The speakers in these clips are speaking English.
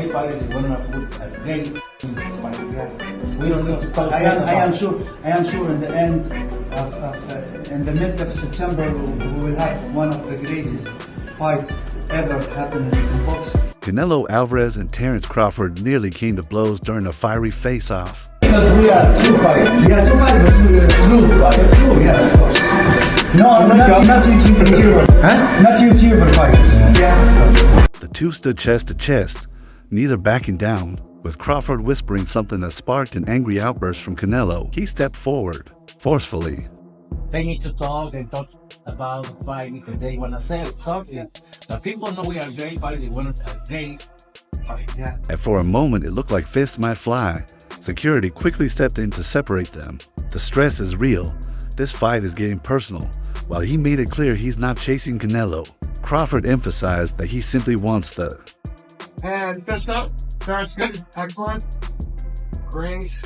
great fighters that want to put a great fight. Yeah. We don't need to talk. I am sure in the end in the mid of September we will have one of the greatest fights ever happened in boxing. Canelo Alvarez and Terence Crawford nearly came to blows during a fiery face-off. Because we are two fighters. We are two fighters, True fighters. True, yeah, of course. No, not YouTuber. Huh? Not YouTuber fighters. Yeah. The two stood chest to chest, neither backing down, with Crawford whispering something that sparked an angry outburst from Canelo. He stepped forward, forcefully. They need to talk and talk about the fight because they want to say something. The people know we are great fighters. They want a great fight. Yeah. And for a moment, it looked like fists might fly. Security quickly stepped in to separate them. The stress is real. This fight is getting personal. While he made it clear he's not chasing Canelo, Crawford emphasized that he simply wants the... And fist up. That's good. Excellent. Great.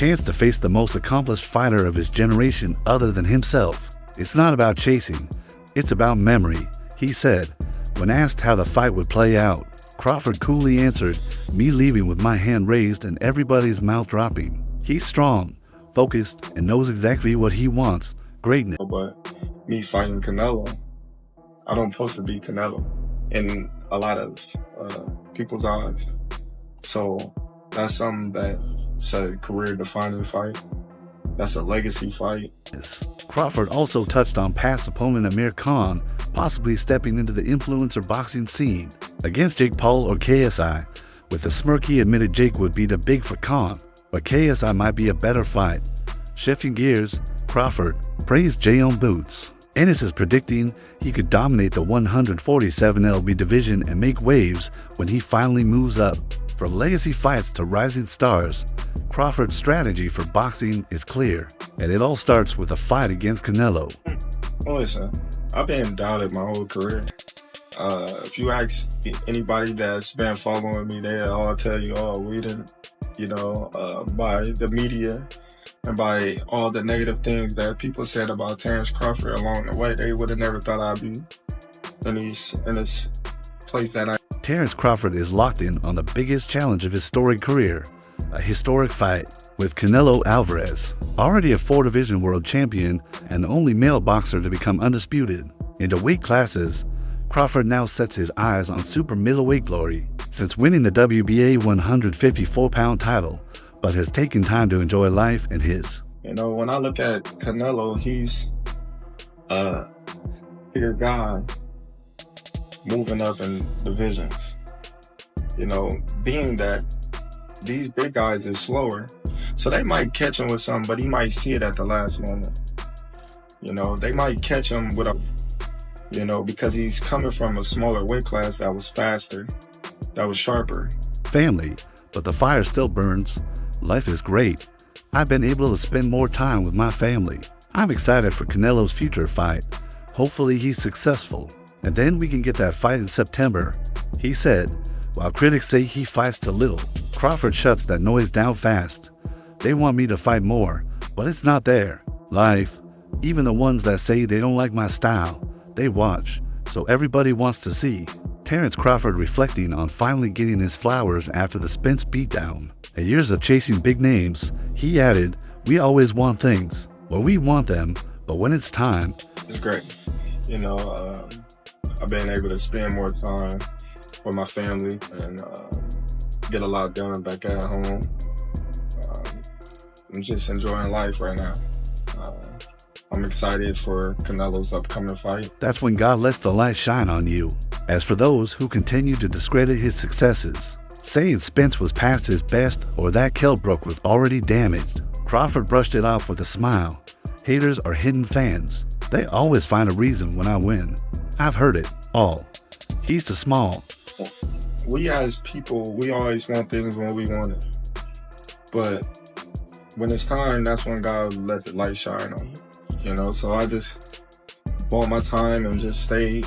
chance to face the most accomplished fighter of his generation other than himself. It's not about chasing, it's about memory, he said. When asked how the fight would play out, Crawford coolly answered, "Me leaving with my hand raised and everybody's mouth dropping." He's strong, focused, and knows exactly what he wants, greatness. But me fighting Canelo, I don't supposed to be Canelo in a lot of people's eyes. So that's something that's a career-defining fight. That's a legacy fight. Crawford also touched on past opponent Amir Khan possibly stepping into the influencer boxing scene against Jake Paul or KSI. With a smirk, he admitted Jake would be the big for Khan, but KSI might be a better fight. Shifting gears, Crawford praised Jay on boots. Ennis is predicting he could dominate the 147 lb division and make waves when he finally moves up. From legacy fights to rising stars, Crawford's strategy for boxing is clear, and it all starts with a fight against Canelo. Listen, I've been doubted my whole career. If you ask anybody that's been following me, they'll all tell you, oh, we didn't, by the media and by all the negative things that people said about Terence Crawford along the way, they would have never thought I'd be in this place that I. Terence Crawford is locked in on the biggest challenge of his storied career, a historic fight with Canelo Alvarez, already a 4-division world champion and the only male boxer to become undisputed. In the weight classes, Crawford now sets his eyes on super middleweight glory since winning the WBA 154-pound title, but has taken time to enjoy life and his. When I look at Canelo, he's a bigger guy moving up in divisions. Being that these big guys are slower, so they might catch him with something, but he might see it at the last moment. They might catch him with a, because he's coming from a smaller weight class that was faster, that was sharper. Family, but the fire still burns. Life is great. I've been able to spend more time with my family. I'm excited for Canelo's future fight. Hopefully he's successful, and then we can get that fight in September, he said. While critics say he fights too little, Crawford shuts that noise down fast. They want me to fight more, but it's not there. Life, even the ones that say they don't like my style, they watch, so everybody wants to see. Terence Crawford reflecting on finally getting his flowers after the Spence beatdown. And years of chasing big names, he added, "We always want things. Well, we want them, but when it's time..." It's great. I've been able to spend more time with my family and get a lot done back at home. I'm just enjoying life right now. I'm excited for Canelo's upcoming fight. That's when God lets the light shine on you. As for those who continue to discredit his successes, saying Spence was past his best or that Kell Brook was already damaged, Crawford brushed it off with a smile. Haters are hidden fans. They always find a reason when I win. I've heard it all. He's too small. We as people, we always want things when we want it. But when it's time, that's when God let the light shine on you. So I just bought my time and just stay,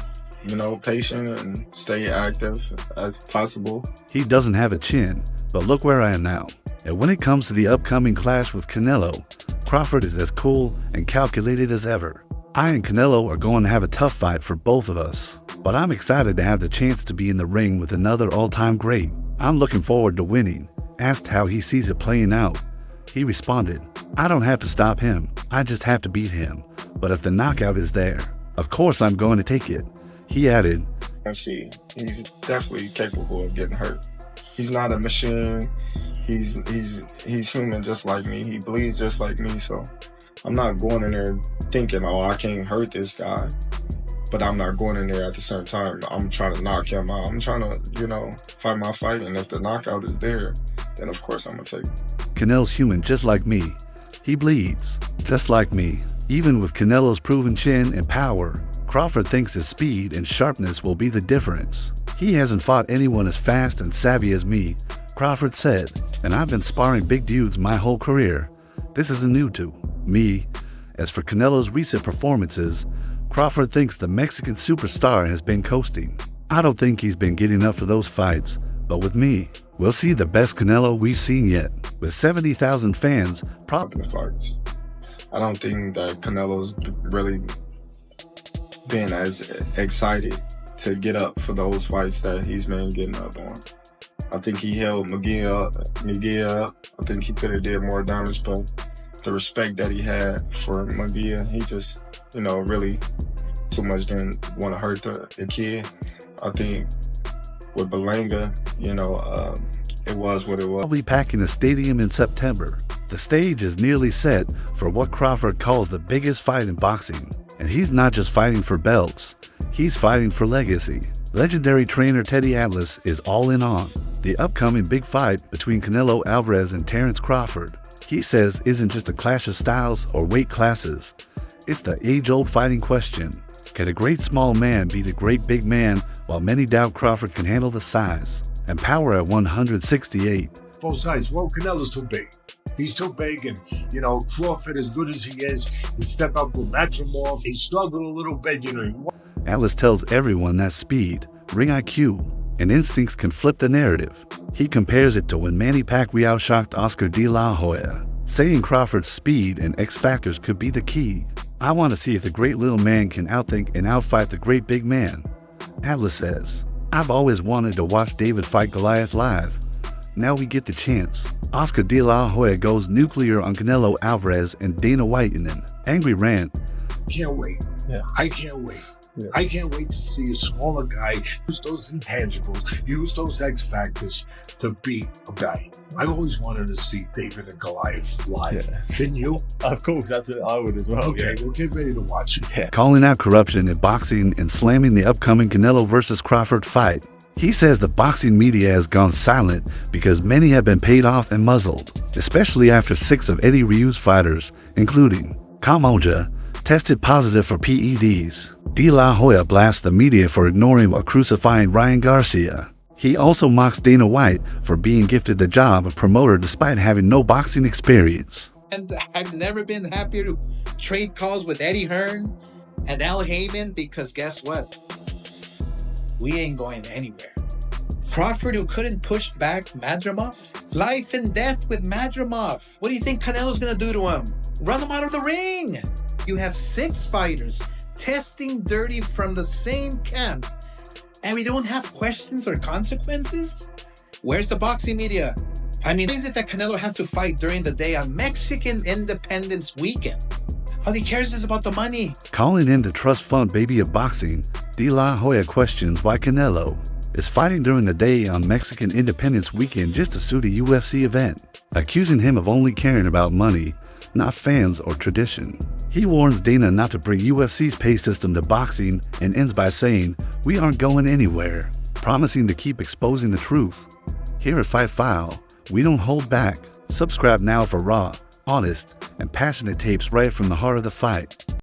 patient and stay active as possible. He doesn't have a chin, but look where I am now. And when it comes to the upcoming clash with Canelo, Crawford is as cool and calculated as ever. I and Canelo are going to have a tough fight for both of us. but I'm excited to have the chance to be in the ring with another all-time great. I'm looking forward to winning. Asked how he sees it playing out, he responded, I don't have to stop him, I just have to beat him. But if the knockout is there, of course I'm going to take it. He added, he's definitely capable of getting hurt. He's not a machine. He's human just like me. He bleeds just like me. So I'm not going in there thinking, oh, I can't hurt this guy. But I'm not going in there at the same time. I'm trying to knock him out. I'm trying to, fight my fight. And if the knockout is there, then of course I'm going to take it. Canelo's human just like me. He bleeds just like me. Even with Canelo's proven chin and power, Crawford thinks his speed and sharpness will be the difference. He hasn't fought anyone as fast and savvy as me, Crawford said, and I've been sparring big dudes my whole career. This isn't new to me. As for Canelo's recent performances, Crawford thinks the Mexican superstar has been coasting. I don't think he's been getting up for those fights, but with me, we'll see the best Canelo we've seen yet. With 70,000 fans, fights. I don't think that Canelo's really been as excited to get up for those fights that he's been getting up on. I think he held Miguel up. I think he could have did more damage, but the respect that he had for Miguel, he just, really too much didn't want to hurt the kid. I think with Belanga, it was what it was. I'll be packing a stadium in September. The stage is nearly set for what Crawford calls the biggest fight in boxing. And he's not just fighting for belts, he's fighting for legacy. Legendary trainer Teddy Atlas is all in on the upcoming big fight between CaneloAlvarez and Terence Crawford. He says isn't just a clash of styles or weight classes. It's the age-old fighting question. Can a great small man beat a great big man, while many doubt Crawford can handle the size and power at 168? Both sides. Well, Canelo's too big. He's too big, and, Crawford, as good as he is, he stepped up with Matrimorph. He struggled a little bit, Atlas tells everyone that speed, ring IQ, and instincts can flip the narrative. He compares it to when Manny Pacquiao shocked Oscar De La Hoya, saying Crawford's speed and X factors could be the key. I want to see if the great little man can outthink and outfight the great big man, Atlas says. I've always wanted to watch David fight Goliath live. Now we get the chance. Oscar De La Hoya goes nuclear on CaneloAlvarez and Dana White in an angry rant. Can't wait. Yeah. I can't wait. Yeah. I can't wait to see a smaller guy use those intangibles, use those X factors to beat a guy. I always wanted to see David and Goliath live. Yeah. Didn't you? Of course, I would as well. Okay, we'll get ready to watch it. Yeah. Calling out corruption in boxing and slamming the upcoming Canelo versus Crawford fight. He says the boxing media has gone silent because many have been paid off and muzzled, especially after 6 of Eddie Ryu's fighters, including Kamoja, tested positive for PEDs. De La Hoya blasts the media for ignoring or crucifying Ryan Garcia. He also mocks Dana White for being gifted the job of promoter despite having no boxing experience. And I've never been happier to trade calls with Eddie Hearn and Al Heyman, because guess what? We ain't going anywhere. Crawford, who couldn't push back Madrimov? Life and death with Madrimov. What do you think Canelo's gonna do to him? Run him out of the ring. You have 6 fighters testing dirty from the same camp, and we don't have questions or consequences? Where's the boxing media? I mean, is it that Canelo has to fight during the day on Mexican Independence Weekend? All he cares is about the money. Calling in the trust fund baby of boxing, De La Hoya questions why Canelo is fighting during the day on Mexican Independence Weekend just to suit a UFC event, accusing him of only caring about money, not fans or tradition. He warns Dana not to bring UFC's pay system to boxing and ends by saying, "We aren't going anywhere," promising to keep exposing the truth. Here at Fight File, we don't hold back. Subscribe now for raw, honest, and passionate tapes right from the heart of the fight.